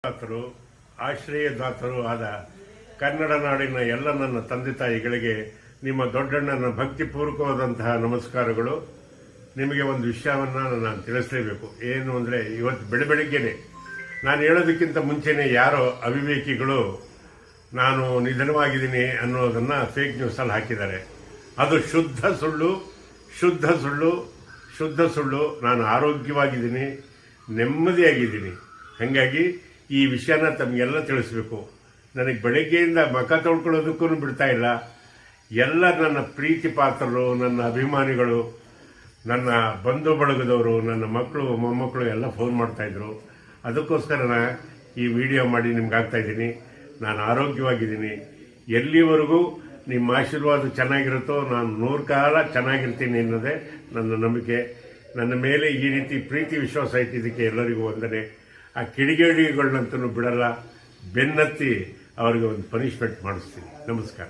ದಾತರು ಆಶ್ರಯದಾತರು ಆದ ಕನ್ನಡ ನಾಡಿನ ಎಲ್ಲ ನನ್ನ ತಂದೆ ತಾಯಿಗಳಿಗೆ ನಿಮ್ಮ ದೊಡ್ಡಣ್ಣನ ಭಕ್ತಿಪೂರ್ವಕವಾದಂತಹ ನಮಸ್ಕಾರಗಳು. ನಿಮಗೆ ಒಂದು ವಿಷಯವನ್ನು ನಾನು ತಿಳಿಸಲೇಬೇಕು. ಏನು ಅಂದರೆ, ಇವತ್ತು ಬೆಳಗ್ಗೆನೆ ನಾನು ಹೇಳೋದಕ್ಕಿಂತ ಮುಂಚೆನೇ ಯಾರೋ ಅವಿವೇಕಿಗಳು ನಾನು ನಿಧನವಾಗಿದ್ದೀನಿ ಅನ್ನೋದನ್ನು ಫೇಕ್ ನ್ಯೂಸಲ್ಲಿ ಹಾಕಿದ್ದಾರೆ. ಅದು ಶುದ್ಧ ಸುಳ್ಳು, ಶುದ್ಧ ಸುಳ್ಳು, ಶುದ್ಧ ಸುಳ್ಳು. ನಾನು ಆರೋಗ್ಯವಾಗಿದ್ದೀನಿ, ನೆಮ್ಮದಿಯಾಗಿದ್ದೀನಿ. ಹಾಗಾಗಿ ಈ ವಿಷಯನ ತಮಗೆಲ್ಲ ತಿಳಿಸ್ಬೇಕು. ನನಗೆ ಬೆಳಗ್ಗೆಯಿಂದ ಮಖ ತೊಳ್ಕೊಳ್ಳೋದಕ್ಕೂ ಬಿಡ್ತಾ ಇಲ್ಲ. ಎಲ್ಲ ನನ್ನ ಪ್ರೀತಿ ಪಾತ್ರರು, ನನ್ನ ಅಭಿಮಾನಿಗಳು, ನನ್ನ ಬಂಧು ಬಳಗದವರು, ನನ್ನ ಮಕ್ಕಳು ಮೊಮ್ಮಕ್ಕಳು ಎಲ್ಲ ಫೋನ್ ಮಾಡ್ತಾಯಿದ್ರು. ಅದಕ್ಕೋಸ್ಕರ ಈ ವಿಡಿಯೋ ಮಾಡಿ ನಿಮ್ಗೆ ಆಗ್ತಾಯಿದ್ದೀನಿ. ನಾನು ಆರೋಗ್ಯವಾಗಿದ್ದೀನಿ. ಎಲ್ಲಿವರೆಗೂ ನಿಮ್ಮ ಆಶೀರ್ವಾದ ಚೆನ್ನಾಗಿರುತ್ತೋ ನಾನು 100 ಕಾಲ ಚೆನ್ನಾಗಿರ್ತೀನಿ ಅನ್ನೋದೇ ನನ್ನ ನಂಬಿಕೆ. ನನ್ನ ಮೇಲೆ ಈ ರೀತಿ ಪ್ರೀತಿ ವಿಶ್ವಾಸ ಇಟ್ಟಿದ್ದಕ್ಕೆ ಎಲ್ಲರಿಗೂ ವಂದನೆ. ಆ ಕಿಡಿಗೇಡಿಗಳನ್ನಂತೂ ಬಿಡಲ್ಲ, ಬೆನ್ನತ್ತಿ ಅವರಿಗೆ ಒಂದು ಪನಿಷ್ಮೆಂಟ್ ಮಾಡಿಸ್ತೀನಿ. ನಮಸ್ಕಾರ.